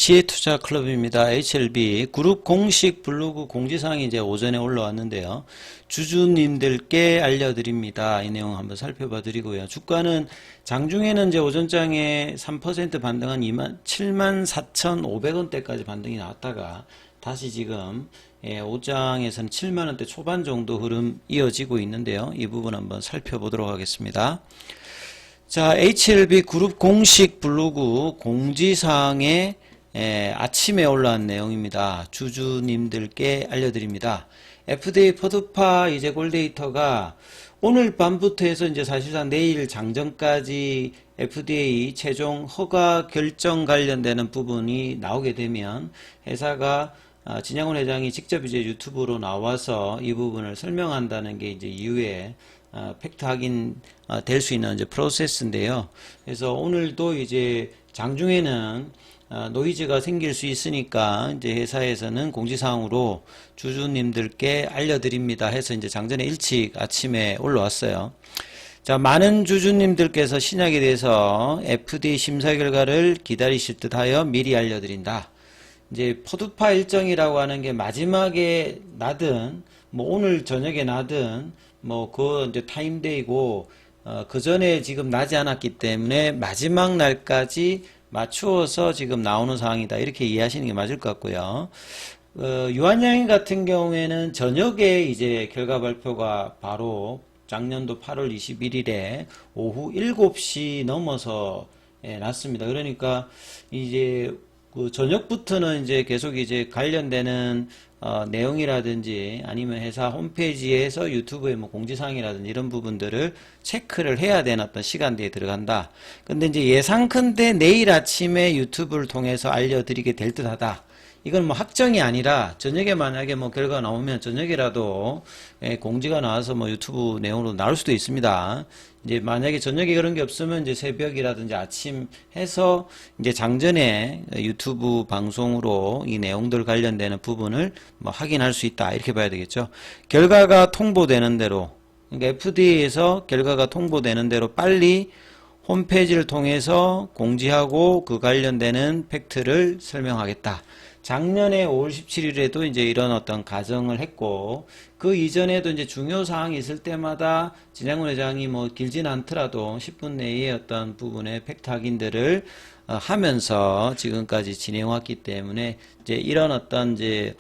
지혜투자클럽입니다. HLB 그룹 공식 블로그 공지사항이 이제 오전에 올라왔는데요. 주주님들께 알려드립니다. 이 내용 한번 살펴봐 드리고요. 주가는 장중에는 이제 오전장에 3% 반등한 74,500원대까지 반등이 나왔다가 다시 지금 오장에서는 7만원대 초반 정도 흐름 이어지고 있는데요. 이 부분 한번 살펴보도록 하겠습니다. 자, HLB 그룹 공식 블로그 공지사항에 아침에 올라온 내용입니다. 주주님들께 알려드립니다. FDA 퍼드파 이제 골데이터가 오늘 밤부터 해서 이제 사실상 내일 장전까지 FDA 최종 허가 결정 관련되는 부분이 나오게 되면 회사가 진양훈 회장이 직접 이제 유튜브로 나와서 이 부분을 설명한다는 게 이제 이후에 팩트 확인 될 수 있는 이제 프로세스인데요. 그래서 오늘도 이제 장중에는 노이즈가 생길 수 있으니까 이제 회사에서는 공지사항으로 주주님들께 알려드립니다 해서 이제 장전에 일찍 아침에 올라왔어요. 자, 많은 주주님들께서 신약에 대해서 FDA 심사 결과를 기다리실 듯 하여 미리 알려드린다. 이제 퍼드파 일정이라고 하는 게 마지막에 나든 뭐 오늘 저녁에 나든 뭐 그 이제 타임데이고 그 전에 지금 나지 않았기 때문에 마지막 날까지 맞추어서 지금 나오는 상황이다. 이렇게 이해하시는 게 맞을 것 같고요. 유한양행 같은 경우에는 저녁에 이제 결과 발표가 바로 작년도 8월 21일에 오후 7시 넘어서 났습니다. 그러니까 이제 그 저녁부터는 이제 계속 이제 관련되는 내용이라든지 아니면 회사 홈페이지에서 유튜브에 뭐 공지사항이라든지 이런 부분들을 체크를 해야 되는 어떤 시간대에 들어간다. 근데 이제 예상컨대 내일 아침에 유튜브를 통해서 알려드리게 될 듯하다. 이건 뭐 확정이 아니라 저녁에 만약에 뭐 결과 나오면 저녁이라도 공지가 나와서 뭐 유튜브 내용으로 나올 수도 있습니다. 이제 만약에 저녁에 그런 게 없으면 이제 새벽이라든지 아침 해서 이제 장전에 유튜브 방송으로 이 내용들 관련되는 부분을 뭐 확인할 수 있다. 이렇게 봐야 되겠죠. 결과가 통보되는 대로, 그러니까 FDA에서 결과가 통보되는 대로 빨리 홈페이지를 통해서 공지하고 그 관련되는 팩트를 설명하겠다. 작년에 5월 17일에도 이제 이런 어떤 가정을 했고, 그 이전에도 이제 중요 사항이 있을 때마다 진양훈 회장이 뭐 길진 않더라도 10분 내에 어떤 부분의 팩트 확인들을 하면서 지금까지 진행해왔기 때문에 이제 이런 어떤 이제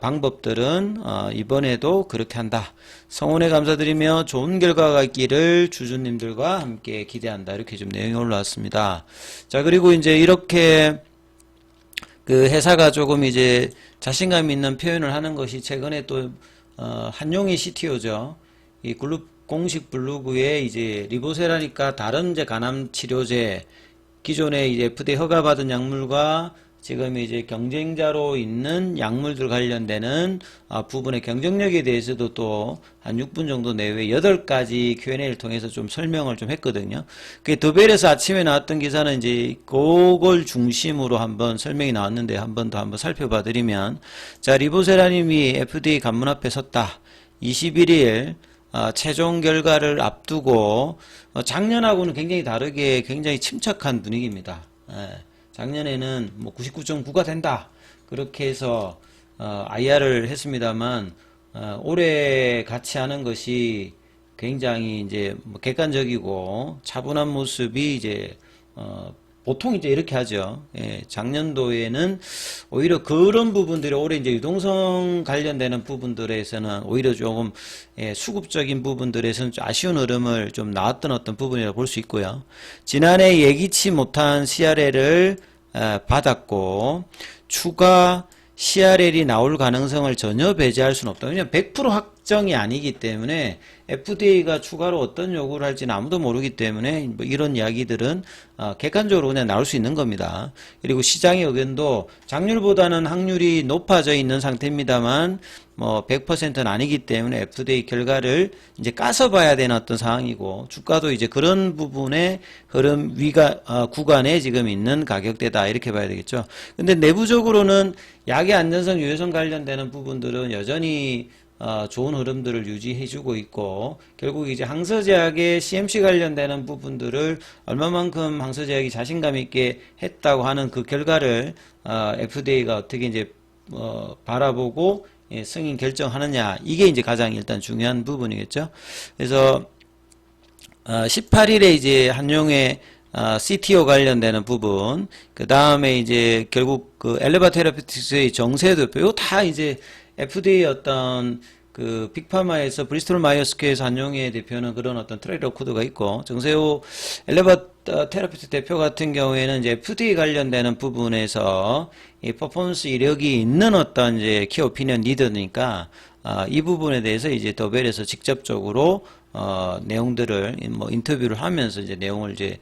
방법들은 이번에도 그렇게 한다. 성원에 감사드리며 좋은 결과가 있기를 주주님들과 함께 기대한다. 이렇게 좀 내용이 올라왔습니다. 자, 그리고 이제 이렇게 그 회사가 조금 이제 자신감 있는 표현을 하는 것이 최근에 또 한용희 CTO죠. 이 그룹 공식 블로그에 이제 리보세라니까 다른 이제 간암 치료제 기존에 이제 FDA 허가받은 약물과 지금 이제 경쟁자로 있는 약물들 관련되는 부분의 경쟁력에 대해서도 또 한 6분 정도 내외 8가지 Q&A를 통해서 좀 설명을 좀 했거든요. 그 더벨에서 아침에 나왔던 기사는 이제 그걸 중심으로 한번 설명이 나왔는데 한 번 더 한번 살펴봐 드리면, 자, 리보세라님이 FDA 관문 앞에 섰다. 21일 최종 결과를 앞두고 작년하고는 굉장히 다르게 굉장히 침착한 분위기입니다. 작년에는 뭐 99.9가 된다. 그렇게 해서 IR을 했습니다만 올해 같이 하는 것이 굉장히 이제 뭐 객관적이고 차분한 모습이 이제 보통 이제 이렇게 하죠. 작년도에는 오히려 그런 부분들이 올해 이제 유동성 관련되는 부분들에서는 오히려 조금 수급적인 부분들에서는 좀 아쉬운 흐름을 좀 나왔던 어떤 부분이라고 볼 수 있고요. 지난해 예기치 못한 CRL을 받았고 추가 CRL이 나올 가능성을 전혀 배제할 수는 없다. 왜냐하면 100% 확정이 아니기 때문에 FDA가 추가로 어떤 요구를 할지는 아무도 모르기 때문에 뭐 이런 이야기들은 객관적으로 그냥 나올 수 있는 겁니다. 그리고 시장의 의견도 작년보다는 확률이 높아져 있는 상태입니다만 뭐 100%는 아니기 때문에 FDA 결과를 이제 까서 봐야 되는 어떤 상황이고, 주가도 이제 그런 부분의 흐름 구간에 지금 있는 가격대다. 이렇게 봐야 되겠죠. 근데 내부적으로는 약의 안전성, 유효성 관련되는 부분들은 여전히 좋은 흐름들을 유지해주고 있고, 결국 이제 항서제약의 CMC 관련되는 부분들을 얼마만큼 항서제약이 자신감 있게 했다고 하는 그 결과를 FDA가 어떻게 이제 바라보고 승인 결정하느냐, 이게 이제 가장 일단 중요한 부분이겠죠. 그래서 18일에 이제 한용의 CTO 관련되는 부분, 그 다음에 이제 결국 그 엘레바 테라피틱스의 정세도 요 다 이제 FDA 어떤 그 빅파마에서 브리스톨 마이어스케에서 한용의 대표는 그런 어떤 트랙 레코드가 있고, 정세호 엘레바 테라피틱 대표 같은 경우에는 이제 FDA 관련되는 부분에서 이 퍼포먼스 이력이 있는 어떤 이제 키 오피니언 리더니까 이 부분에 대해서 이제 더벨에서 직접적으로 내용들을 뭐 인터뷰를 하면서 이제 내용을 이제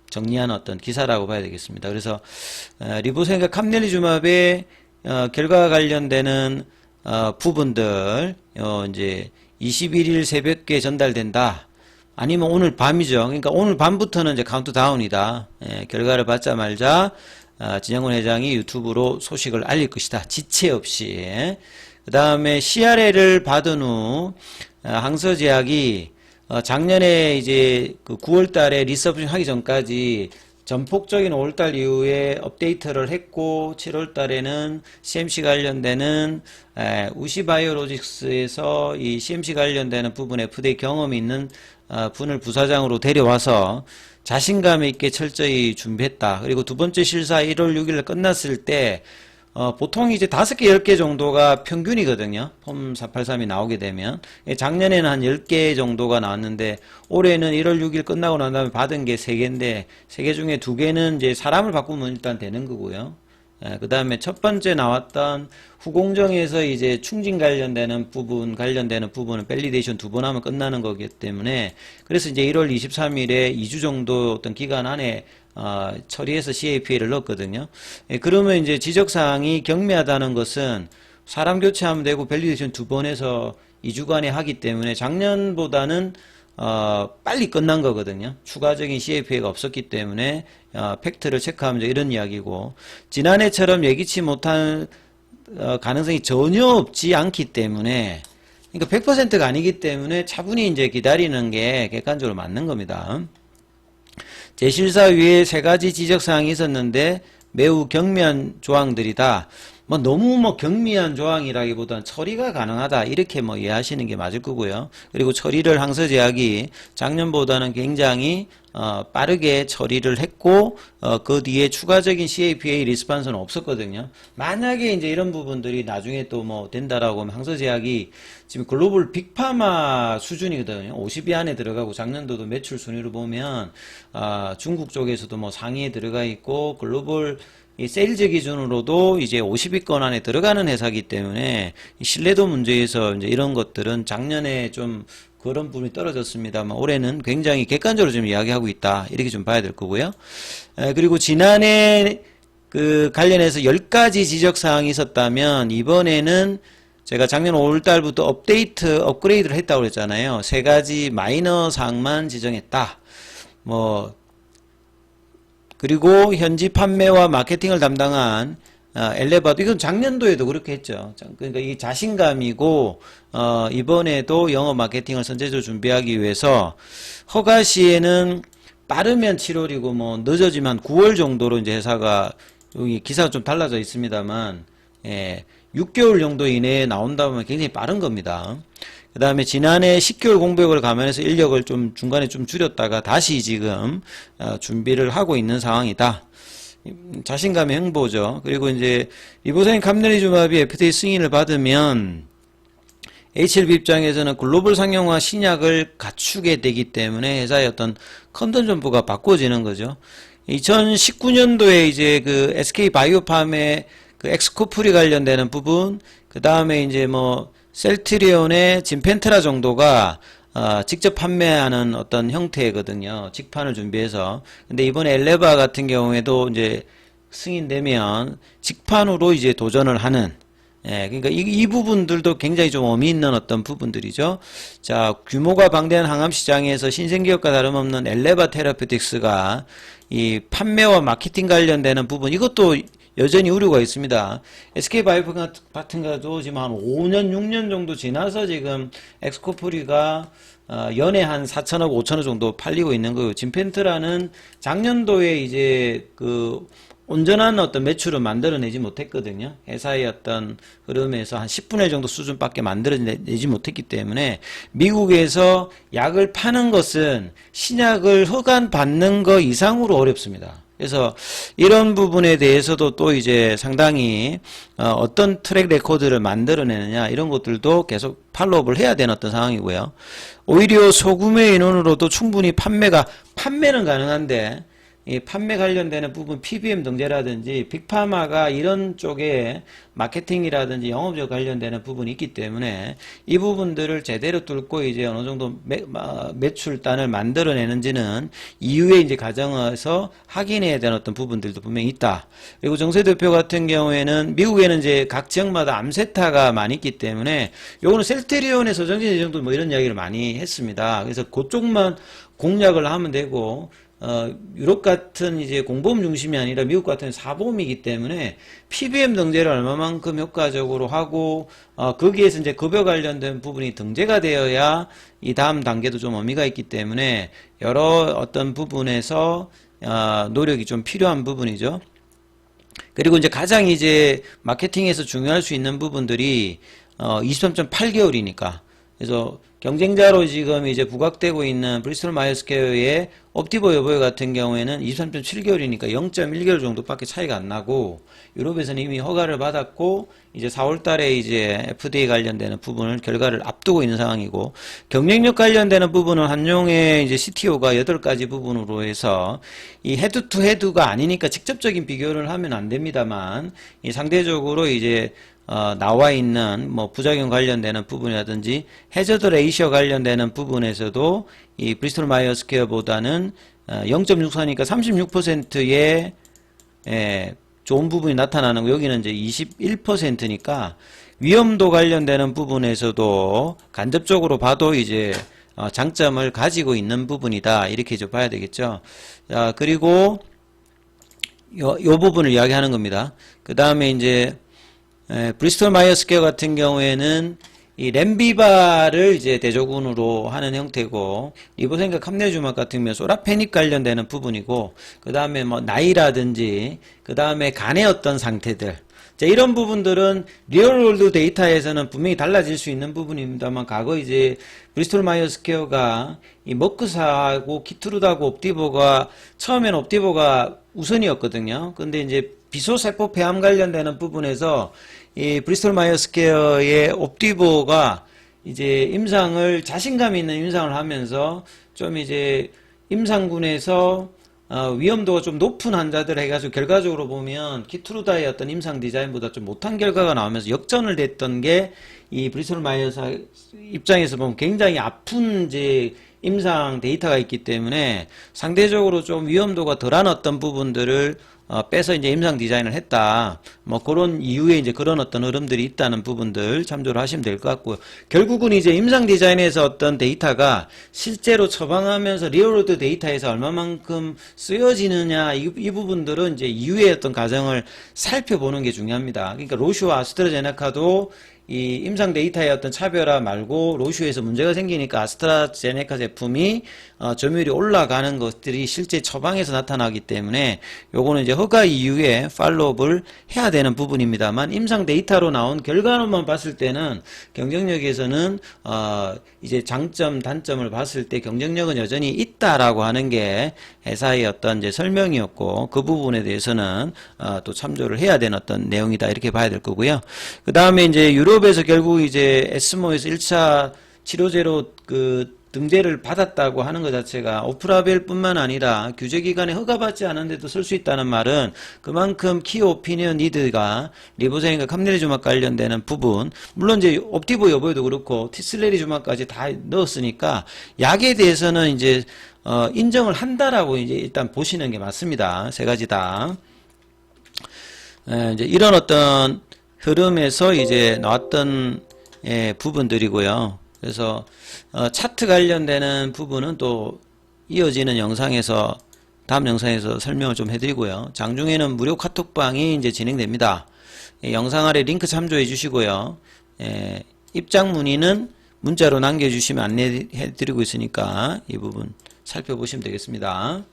정리한 어떤 기사라고 봐야 되겠습니다. 그래서 리보셈과 캄넬리주맙의 결과 관련되는 부분들 이제 21일 새벽에 전달된다. 아니면 오늘 밤이죠. 그러니까 오늘 밤부터는 이제 카운트다운이다. 결과를 받자마자 진영훈 회장이 유튜브로 소식을 알릴 것이다. 지체 없이. 그 다음에 CRL을 받은 후 항서제약이 작년에 이제 그 9월 달에 리서브싱 하기 전까지 전폭적인 5월달 이후에 업데이트를 했고, 7월 달에는 CMC 관련되는 우시바이오로직스에서 이 CMC 관련되는 부분에 FDA 경험이 있는 분을 부사장으로 데려와서 자신감 있게 철저히 준비했다. 그리고 두 번째 실사 1월 6일 끝났을 때 보통 이제 5개, 10개 정도가 평균이거든요. 폼 483이 나오게 되면. 작년에는 한 10개 정도가 나왔는데, 올해는 1월 6일 끝나고 난 다음에 받은 게 3개인데, 3개 중에 2개는 이제 사람을 바꾸면 일단 되는 거고요. 그 다음에 첫 번째 나왔던 후공정에서 이제 충진 관련되는 부분은 밸리데이션 2번 하면 끝나는 거기 때문에, 그래서 이제 1월 23일에 2주 정도 어떤 기간 안에 처리해서 CAPA를 넣었거든요. 그러면 이제 지적사항이 경미하다는 것은 사람 교체하면 되고 밸리데이션 2번 해서 2주간에 하기 때문에 작년보다는 빨리 끝난 거거든요. 추가적인 CAPA가 없었기 때문에 팩트를 체크하면 이런 이야기고, 지난해처럼 예기치 못한 가능성이 전혀 없지 않기 때문에, 그러니까 100%가 아니기 때문에 차분히 이제 기다리는 게 객관적으로 맞는 겁니다. 제실사 위에 3가지 지적사항이 있었는데 매우 경미한 조항들이다. 뭐 너무 경미한 조항이라기보다는 처리가 가능하다, 이렇게 이해하시는 게 맞을 거고요. 그리고 처리를 항서제약이 작년보다는 굉장히 빠르게 처리를 했고, 그 뒤에 추가적인 CAPA 리스판스는 없었거든요. 만약에 이제 이런 부분들이 나중에 또 된다라고 하면 항서제약이 지금 글로벌 빅파마 수준이거든요. 50위 안에 들어가고, 작년도도 매출 순위로 보면 중국 쪽에서도 상위에 들어가 있고, 글로벌 이 세일즈 기준으로도 이제 50위권 안에 들어가는 회사이기 때문에 신뢰도 문제에서 이제 이런 것들은 작년에 좀 그런 부분이 떨어졌습니다만, 올해는 굉장히 객관적으로 좀 이야기하고 있다, 이렇게 좀 봐야 될 거고요. 그리고 지난해 그 관련해서 10가지 지적사항이 있었다면, 이번에는 제가 작년 5월달부터 업그레이드를 했다고 그랬잖아요. 3가지 마이너 사항만 지정했다. 그리고 현지 판매와 마케팅을 담당한 엘레바도, 이건 작년도에도 그렇게 했죠. 그러니까 이 자신감이고, 이번에도 영업 마케팅을 선제적으로 준비하기 위해서 허가 시에는 빠르면 7월이고 늦어지면 9월 정도로 이제 회사가, 여기 기사가 좀 달라져 있습니다만, 6개월 정도 이내에 나온다면 굉장히 빠른 겁니다. 그 다음에 지난해 10개월 공백을 감안해서 인력을 좀 중간에 좀 줄였다가 다시 지금 준비를 하고 있는 상황이다. 자신감의 행보죠. 그리고 이제 리보셈 캄넬리주맙이 FDA 승인을 받으면 HLB 입장에서는 글로벌 상용화 신약을 갖추게 되기 때문에 회사의 어떤 컨던 전부가 바꿔지는 거죠. 2019년도에 이제 그 SK 바이오팜의 그 엑스코프리 관련되는 부분, 그 다음에 이제 셀트리온의 진펜트라 정도가 직접 판매하는 어떤 형태거든요. 직판을 준비해서. 근데 이번에 엘레바 같은 경우에도 이제 승인되면 직판으로 이제 도전을 하는, 그러니까 이 부분들도 굉장히 좀 의미 있는 어떤 부분들이죠. 자, 규모가 방대한 항암 시장에서 신생기업과 다름없는 엘레바 테라피틱스가 이 판매와 마케팅 관련되는 부분, 이것도 여전히 우려가 있습니다. SK바이오 같은 경우도 지금 한 5년, 6년 정도 지나서 지금 엑스코프리가 연에 한 4천억, 5천억 정도 팔리고 있는 거예요. 진펜트라는 작년도에 이제 그 온전한 어떤 매출을 만들어내지 못했거든요. 회사의 어떤 흐름에서 한 10분의 1 정도 수준밖에 만들어내지 못했기 때문에 미국에서 약을 파는 것은 신약을 허가받는 거 이상으로 어렵습니다. 그래서 이런 부분에 대해서도 또 이제 상당히 어떤 트랙 레코드를 만들어내느냐 이런 것들도 계속 팔로우업을 해야 되는 어떤 상황이고요. 오히려 소구매 인원으로도 충분히 판매는 가능한데 이 판매 관련되는 부분 PBM 등재라든지 빅파마가 이런 쪽에 마케팅이라든지 영업적 관련되는 부분이 있기 때문에 이 부분들을 제대로 뚫고 이제 어느 정도 매출단을 만들어내는지는 이후에 이제 과정에서 확인해야 되는 어떤 부분들도 분명히 있다. 그리고 정세 대표 같은 경우에는 미국에는 이제 각 지역마다 암세타가 많이 있기 때문에 요거는 셀테리온의 서정진 예정도 뭐 이런 이야기를 많이 했습니다. 그래서 그쪽만 공략을 하면 되고 유럽 같은 이제 공보험 중심이 아니라 미국 같은 사보험이기 때문에 PBM 등재를 얼마만큼 효과적으로 하고 거기에서 이제 급여 관련된 부분이 등재가 되어야 이 다음 단계도 좀 의미가 있기 때문에 여러 어떤 부분에서 노력이 좀 필요한 부분이죠. 그리고 이제 가장 이제 마케팅에서 중요할 수 있는 부분들이 23.8개월이니까 그래서 경쟁자로 지금 이제 부각되고 있는 브리스톨 마이어스케어의 옵티보 여보요 같은 경우에는 23.7개월이니까 0.1개월 정도밖에 차이가 안 나고 유럽에서는 이미 허가를 받았고 이제 4월 달에 이제 FDA 관련되는 부분을 결과를 앞두고 있는 상황이고 경쟁력 관련되는 부분은 한용의 이제 CTO가 8가지 부분으로 해서 이 헤드 투 헤드가 아니니까 직접적인 비교를 하면 안 됩니다만 이 상대적으로 이제 나와 있는 뭐 부작용 관련되는 부분이라든지 해저드 레이셔 관련되는 부분에서도 이 브리스톨 마이어스케어보다는 0.64니까 36%의 좋은 부분이 나타나는 거 여기는 이제 21%니까 위험도 관련되는 부분에서도 간접적으로 봐도 이제 장점을 가지고 있는 부분이다 이렇게 좀 봐야 되겠죠. 자, 그리고 요 부분을 이야기하는 겁니다. 그 다음에 이제 브리스톨 마이어스케어 같은 경우에는 이 렘비바를 이제 대조군으로 하는 형태고 리보생과 캄네주막 같은 경우는 소라페닉 관련되는 부분이고 그 다음에 뭐 나이라든지 그 다음에 간의 어떤 상태들 자, 이런 부분들은 리얼월드 데이터에서는 분명히 달라질 수 있는 부분입니다만 과거 이제 브리스톨 마이어스케어가 이 머크사하고 키트루드하고 옵티보가 처음에는 옵티보가 우선이었거든요. 근데 이제 비소세포 폐암 관련되는 부분에서 이 브리스톨 마이어스케어의 옵티보가 이제 임상을 자신감 있는 임상을 하면서 좀 이제 임상군에서 위험도가 좀 높은 환자들 해가지고 결과적으로 보면 키트루다의 어떤 임상 디자인보다 좀 못한 결과가 나오면서 역전을 됐던 게 이 브리스톨 마이어스 입장에서 보면 굉장히 아픈 이제 임상 데이터가 있기 때문에 상대적으로 좀 위험도가 덜한 어떤 부분들을 빼서 이제 임상 디자인을 했다. 뭐 그런 이유에 이제 그런 어떤 흐름들이 있다는 부분들 참조를 하시면 될 것 같고요. 결국은 이제 임상 디자인에서 어떤 데이터가 실제로 처방하면서 리얼월드 데이터에서 얼마만큼 쓰여지느냐 이 부분들은 이제 이후의 어떤 과정을 살펴보는 게 중요합니다. 그러니까 로슈와 아스트라제네카도 이 임상 데이터의 어떤 차별화 말고 로슈에서 문제가 생기니까 아스트라제네카 제품이 점유율이 올라가는 것들이 실제 처방에서 나타나기 때문에 요거는 이제 허가 이후에 팔로우업을 해야 되는 부분입니다만 임상 데이터로 나온 결과로만 봤을 때는 경쟁력에서는 이제 장점 단점을 봤을 때 경쟁력은 여전히 있다라고 하는 게 회사의 어떤 이제 설명이었고 그 부분에 대해서는 또 참조를 해야 되는 어떤 내용이다 이렇게 봐야 될 거고요. 그 다음에 이제 유럽에서 결국 이제 에스모에서 1차 치료제로 그 등재를 받았다고 하는 것 자체가 오프라벨뿐만 아니라 규제기관에 허가받지 않은데도 쓸 수 있다는 말은 그만큼 키 오피니언 니드가 리보세인과 캄네리주막 관련되는 부분 물론 이제 옵티보 여보에도 그렇고 티슬레리주막까지 다 넣었으니까 약에 대해서는 이제 인정을 한다라고 이제 일단 보시는 게 맞습니다. 세 가지 다. 이제 이런 어떤 흐름에서 이제 나왔던 부분들이고요. 그래서 차트 관련되는 부분은 또 이어지는 영상에서 다음 영상에서 설명을 좀 해드리고요. 장중에는 무료 카톡방이 이제 진행됩니다. 영상 아래 링크 참조해 주시고요. 입장 문의는 문자로 남겨주시면 안내해 드리고 있으니까 이 부분 살펴보시면 되겠습니다.